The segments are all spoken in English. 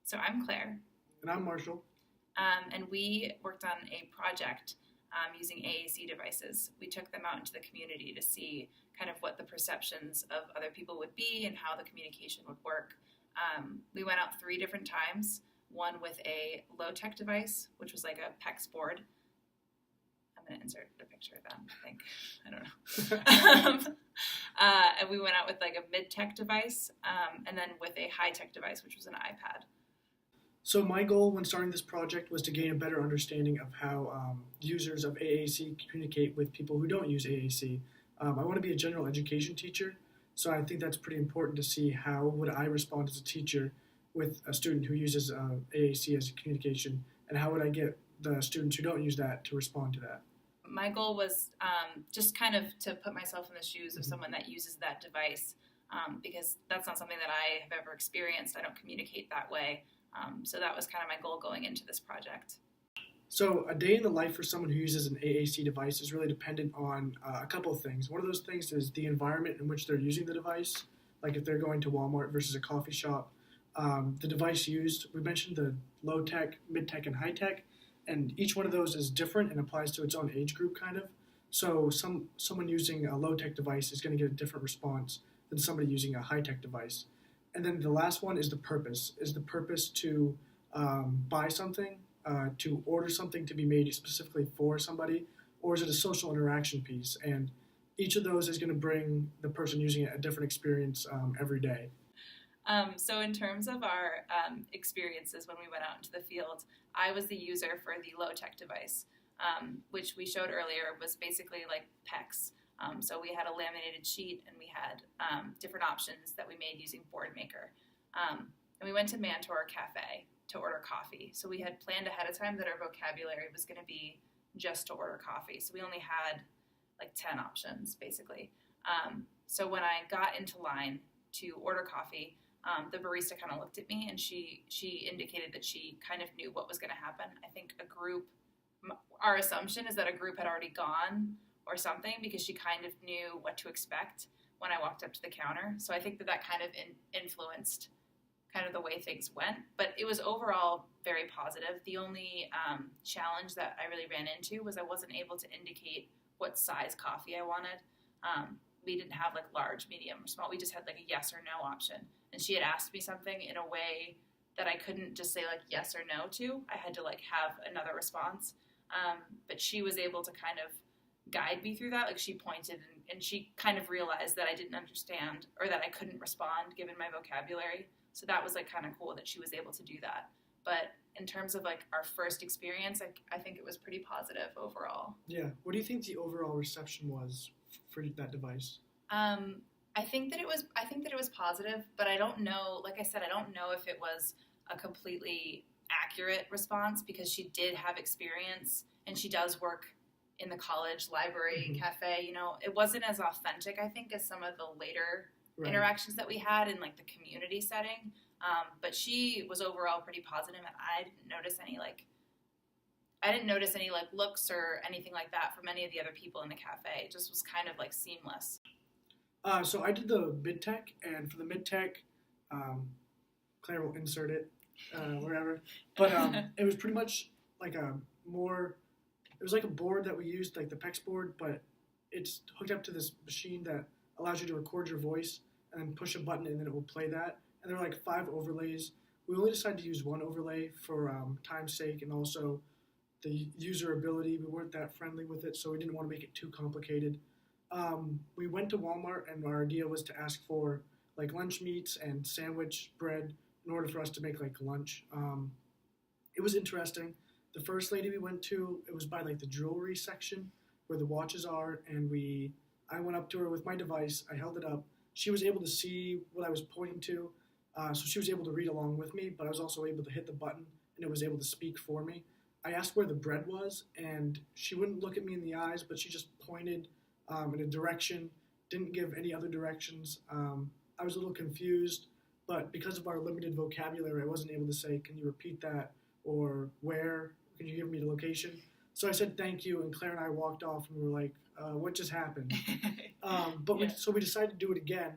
So I'm Claire, And I'm Marshall. and we worked on a project using AAC devices. We took them out into the community to see kind of what the perceptions of other people would be and how the communication would work. We went out 3 different times, one with a low-tech device, which was like a PEX board. I'm going to insert a picture of them, I think. I don't know. And we went out with like a mid-tech device, and then with a high-tech device, which was an iPad. So my goal when starting this project was to gain a better understanding of how users of AAC communicate with people who don't use AAC. I want to be a general education teacher, so I think that's pretty important to see how would I respond as a teacher with a student who uses AAC as a communication, and how would I get the students who don't use that to respond to that. My goal was just kind of to put myself in the shoes of someone that uses that device, because that's not something that I have ever experienced. I don't communicate that way. So that was kind of my goal going into this project. So a day in the life for someone who uses an AAC device is really dependent on a couple of things. One of those things is the environment in which they're using the device. Like if they're going to Walmart versus a coffee shop, the device used, we mentioned the low tech, mid tech, and high tech, and each one of those is different and applies to its own age group kind of. So someone using a low tech device is going to get a different response than somebody using a high tech device. And then the last one is the purpose. Is the purpose to buy something, to order something to be made specifically for somebody, or is it a social interaction piece? And each of those is going to bring the person using it a different experience every day. So in terms of our experiences when we went out into the field, I was the user for the low-tech device, which we showed earlier was basically like PEX. So we had a laminated sheet and we had different options that we made using BoardMaker. And we went to Mantor Cafe to order coffee. So we had planned ahead of time that our vocabulary was going to be just to order coffee. So we only had like 10 options, basically. So when I got into line to order coffee, the barista kind of looked at me and she indicated that she kind of knew what was going to happen. I think our assumption is that a group had already gone or something, because she kind of knew what to expect when I walked up to the counter. So I think that kind of influenced kind of the way things went. But it was overall very positive. The only challenge that I really ran into was I wasn't able to indicate what size coffee I wanted. We didn't have like large, medium, or small. We just had like a yes or no option. And she had asked me something in a way that I couldn't just say like yes or no to. I had to like have another response. But she was able to kind of guide me through that. Like she pointed and she kind of realized that I didn't understand or that I couldn't respond given my vocabulary. So that was like kind of cool that she was able to do that. But in terms of like our first experience, I think it was pretty positive overall. Yeah. What do you think the overall reception was for that device? I think that it was positive, but I don't know, like I said, I don't know if it was a completely accurate response, because she did have experience and she does work in the college library cafe. You know, it wasn't as authentic, I think, as some of the later interactions that we had in like the community setting. But she was overall pretty positive, and I didn't notice any looks or anything like that from any of the other people in the cafe. It just was kind of like seamless. So I did the mid-tech, and for the mid-tech, Claire will insert it wherever. But it was pretty much like it was like a board that we used, like the PEX board, but it's hooked up to this machine that allows you to record your voice and then push a button and then it will play that. And there were like 5 overlays. We only decided to use one overlay for time's sake, and also the usability. We weren't that friendly with it, so we didn't want to make it too complicated. We went to Walmart, and our idea was to ask for like lunch meats and sandwich bread in order for us to make like lunch. It was interesting. The first lady we went to, it was by like the jewelry section where the watches are, and I went up to her with my device. I held it up. She was able to see what I was pointing to, so she was able to read along with me, but I was also able to hit the button, and it was able to speak for me. I asked where the bread was, and she wouldn't look at me in the eyes, but she just pointed in a direction, didn't give any other directions. I was a little confused, but because of our limited vocabulary, I wasn't able to say, "Can you repeat that?" or "Where? Can you give me the location?" So I said thank you, and Claire and I walked off, and we were like, what just happened? So we decided to do it again,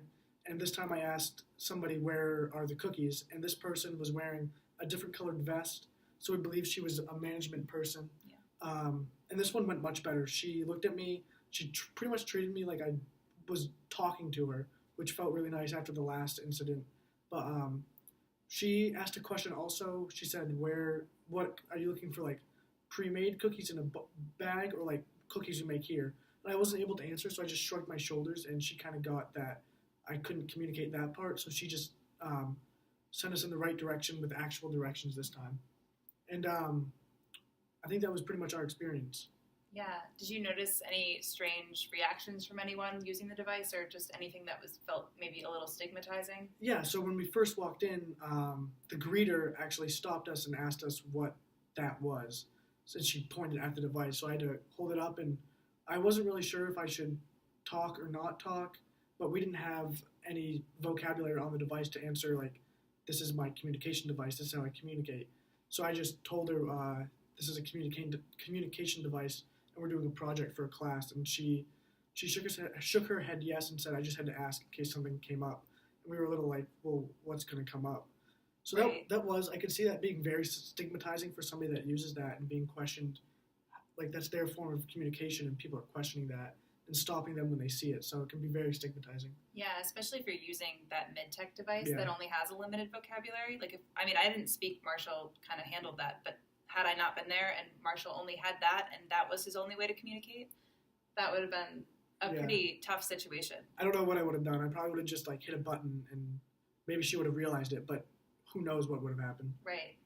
and this time I asked somebody, where are the cookies? And this person was wearing a different colored vest, so we believed she was a management person. Yeah. And this one went much better. She looked at me. She pretty much treated me like I was talking to her, which felt really nice after the last incident. But she asked a question also. She said, what are you looking for, like pre-made cookies in a bag or like cookies you make here? And I wasn't able to answer, so I just shrugged my shoulders, and she kind of got that I couldn't communicate that part, so she just sent us in the right direction with actual directions this time. And I think that was pretty much our experience. Yeah. Did you notice any strange reactions from anyone using the device, or just anything that felt maybe a little stigmatizing? Yeah, so when we first walked in, the greeter actually stopped us and asked us what that was, since she pointed at the device. So I had to hold it up, and I wasn't really sure if I should talk or not talk, but we didn't have any vocabulary on the device to answer, like, this is my communication device, this is how I communicate. So I just told her, this is a communication device, and we're doing a project for a class, and she shook her head yes and said I just had to ask in case something came up. And we were a little like, well, what's going to come up? So Right. that was, I could see that being very stigmatizing for somebody that uses that and being questioned. Like, that's their form of communication, and people are questioning that and stopping them when they see it. So it can be very stigmatizing. Yeah, especially if you're using that mid-tech device Yeah. that only has a limited vocabulary. Like, I didn't speak, Marshall kind of handled that, but had I not been there and Marshall only had that and that was his only way to communicate, that would have been a Yeah. pretty tough situation. I don't know what I would have done. I probably would have just like hit a button, and maybe she would have realized it, but who knows what would have happened. Right.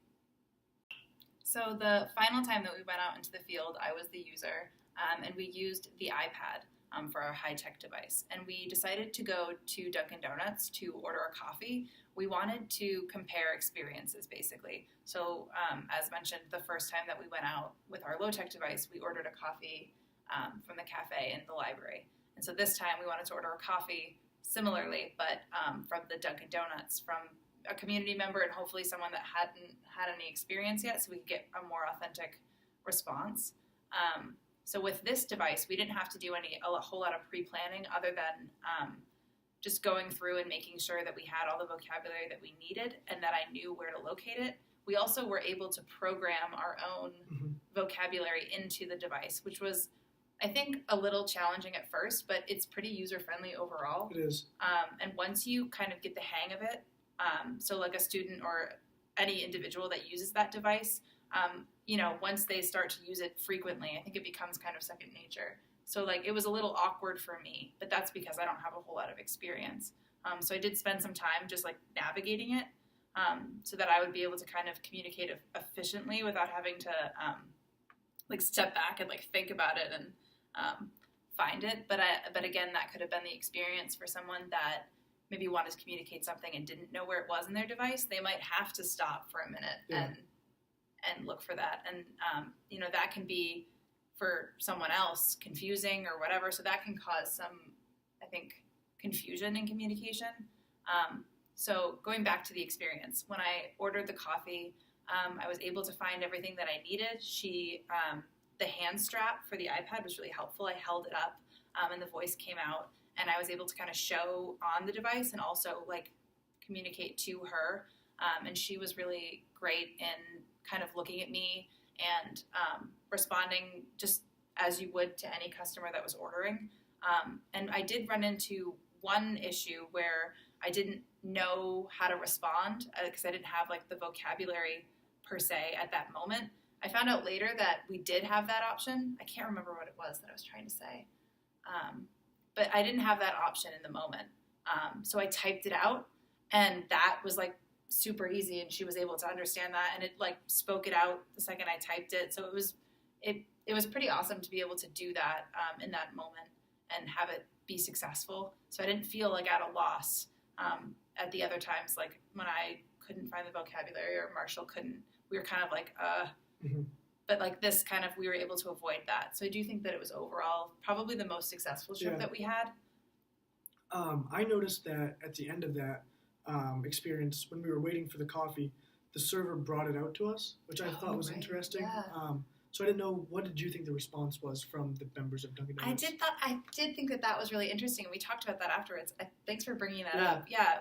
So the final time that we went out into the field, I was the user, and we used the iPad for our high-tech device. And we decided to go to Dunkin' Donuts to order a coffee. We wanted to compare experiences, basically. So as mentioned, the first time that we went out with our low-tech device, we ordered a coffee from the cafe in the library. And so this time we wanted to order a coffee similarly, but from the Dunkin' Donuts, from a community member and hopefully someone that hadn't had any experience yet, so we could get a more authentic response. So with this device, we didn't have to do a whole lot of pre-planning other than just going through and making sure that we had all the vocabulary that we needed and that I knew where to locate it. We also were able to program our own vocabulary into the device, which was, I think, a little challenging at first, but it's pretty user-friendly overall. It is. And once you kind of get the hang of it, so like a student or any individual that uses that device, once they start to use it frequently, I think it becomes kind of second nature. So like it was a little awkward for me, but that's because I don't have a whole lot of experience. So I did spend some time just like navigating it so that I would be able to kind of communicate efficiently without having to like step back and like think about it and find it. But again, that could have been the experience for someone that maybe wanted to communicate something and didn't know where it was in their device. They might have to stop for a minute and look for that. And, that can be, for someone else, confusing or whatever. So that can cause some, I think, confusion in communication. So going back to the experience, when I ordered the coffee, I was able to find everything that I needed. The hand strap for the iPad was really helpful. I held it up and the voice came out, and I was able to kind of show on the device and also like communicate to her. And she was really great in kind of looking at me and responding just as you would to any customer that was ordering. And I did run into one issue where I didn't know how to respond because I didn't have like the vocabulary per se at that moment. I found out later that we did have that option. I can't remember what it was that I was trying to say. But I didn't have that option in the moment. So I typed it out, and that was like super easy, and she was able to understand that, and it like spoke it out the second I typed it. So it was pretty awesome to be able to do that in that moment and have it be successful. So I didn't feel like at a loss at the other times, like when I couldn't find the vocabulary or Marshall couldn't. We were kind of like, But like this kind of, we were able to avoid that. So I do think that it was overall probably the most successful trip that we had. I noticed that at the end of that experience, when we were waiting for the coffee, the server brought it out to us, which I thought was interesting. Yeah. So I didn't know, what did you think the response was from the members of Dunkin' Donuts? I did think that was really interesting, and we talked about that afterwards. Thanks for bringing that up. Yeah,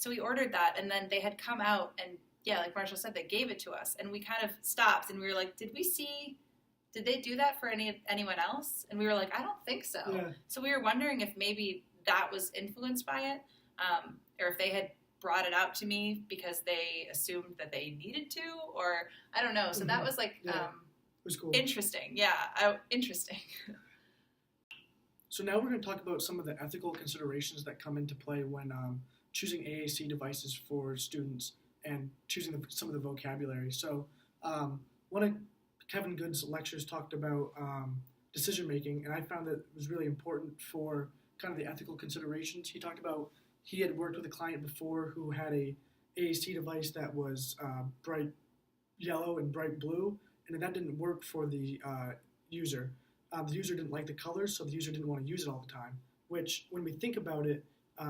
we ordered that, and then they had come out and yeah, like Marshall said, they gave it to us, and we kind of stopped, and we were like, did they do that for anyone else? And we were like, I don't think so. Yeah. So we were wondering if maybe that was influenced by it, or if they had brought it out to me because they assumed that they needed to, or I don't know. So that was like it was cool. Interesting. Yeah, interesting. So now we're going to talk about some of the ethical considerations that come into play when choosing AAC devices for students and choosing some of the vocabulary. So one of Kevin Good's lectures talked about decision making, and I found that it was really important for kind of the ethical considerations. He talked about he had worked with a client before who had a AAC device that was bright yellow and bright blue, and that didn't work for the user. The user didn't like the colors, so the user didn't want to use it all the time, which when we think about it,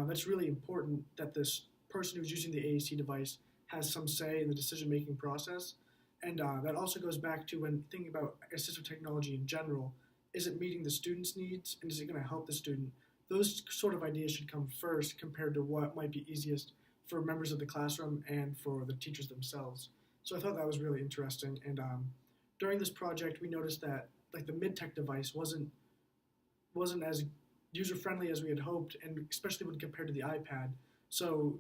that's really important that this person who's using the AAC device has some say in the decision-making process. And that also goes back to when thinking about assistive technology in general, is it meeting the student's needs and is it going to help the student? Those sort of ideas should come first compared to what might be easiest for members of the classroom and for the teachers themselves. So I thought that was really interesting. And during this project, we noticed that like the MidTech device wasn't as user-friendly as we had hoped, and especially when compared to the iPad. So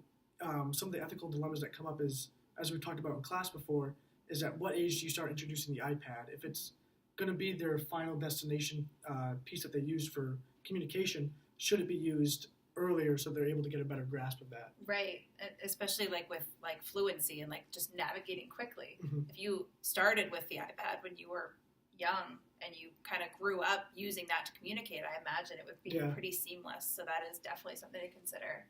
some of the ethical dilemmas that come up is, as we've talked about in class before, is at what age do you start introducing the iPad? If it's going to be their final destination piece that they use for communication, should it be used earlier so they're able to get a better grasp of that? Right, especially like with like fluency and like just navigating quickly. Mm-hmm. If you started with the iPad when you were young and you kind of grew up using that to communicate, I imagine it would be pretty seamless. So that is definitely something to consider.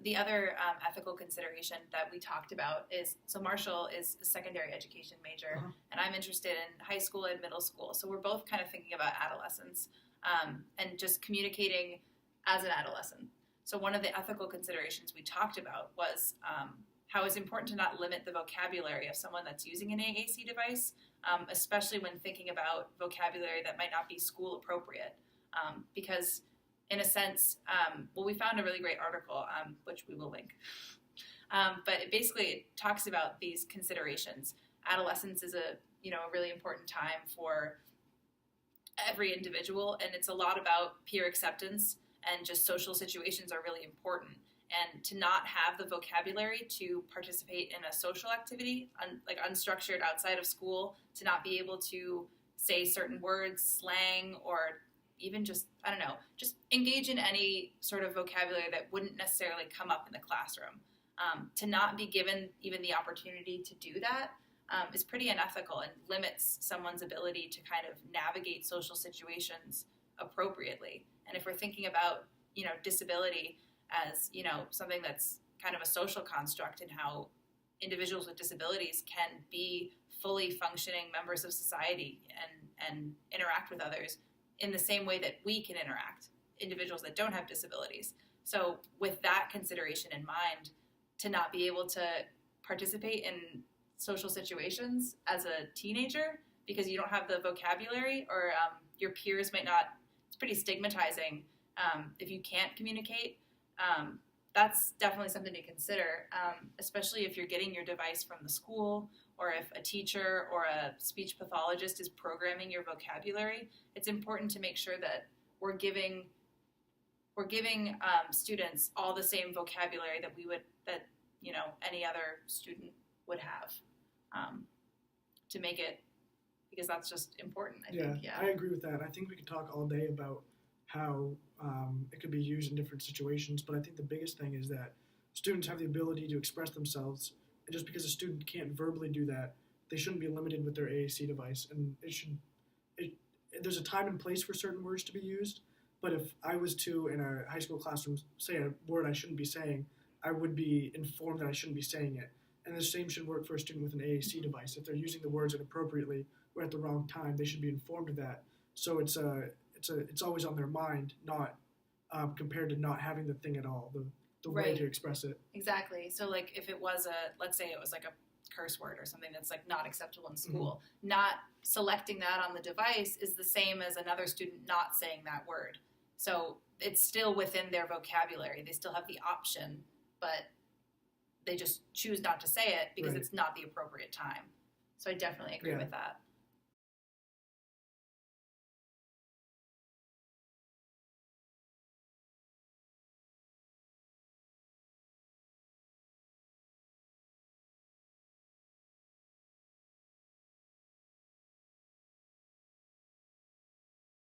The other ethical consideration that we talked about is, so Marshall is a secondary education major, and I'm interested in high school and middle school. So we're both kind of thinking about adolescence and just communicating as an adolescent. So one of the ethical considerations we talked about was how it's important to not limit the vocabulary of someone that's using an AAC device, especially when thinking about vocabulary that might not be school appropriate. Because in a sense, we found a really great article, which we will link. But it talks about these considerations. Adolescence is a really important time for every individual, and it's a lot about peer acceptance, and just social situations are really important. And to not have the vocabulary to participate in a social activity, like unstructured outside of school, to not be able to say certain words, slang, or even just engage in any sort of vocabulary that wouldn't necessarily come up in the classroom. To not be given even the opportunity to do that is pretty unethical and limits someone's ability to kind of navigate social situations appropriately. And if we're thinking about, disability as, something that's kind of a social construct, and how individuals with disabilities can be fully functioning members of society and interact with others in the same way that we can interact, individuals that don't have disabilities. So with that consideration in mind, to not be able to participate in social situations as a teenager because you don't have the vocabulary, or your peers might not, it's pretty stigmatizing if you can't communicate. That's definitely something to consider, especially if you're getting your device from the school, or if a teacher or a speech pathologist is programming your vocabulary. It's important to make sure that we're giving students all the same vocabulary that any other student would have, to make it, because that's just important, I think. Yeah, I agree with that. I think we could talk all day about how it could be used in different situations, but I think the biggest thing is that students have the ability to express themselves, and just because a student can't verbally do that, they shouldn't be limited with their AAC device. And there's a time and place for certain words to be used, but if I was to, in a high school classroom, say a word I shouldn't be saying, I would be informed that I shouldn't be saying it. And the same should work for a student with an AAC device. If they're using the words inappropriately or at the wrong time, they should be informed of that. So it's always on their mind, not compared to not having the thing at all, the way to express it. Exactly. So like if it was let's say it was like a curse word or something that's like not acceptable in school, not selecting that on the device is the same as another student not saying that word. So it's still within their vocabulary. They still have the option, but they just choose not to say it because Right. it's not the appropriate time. So I definitely agree Yeah. with that.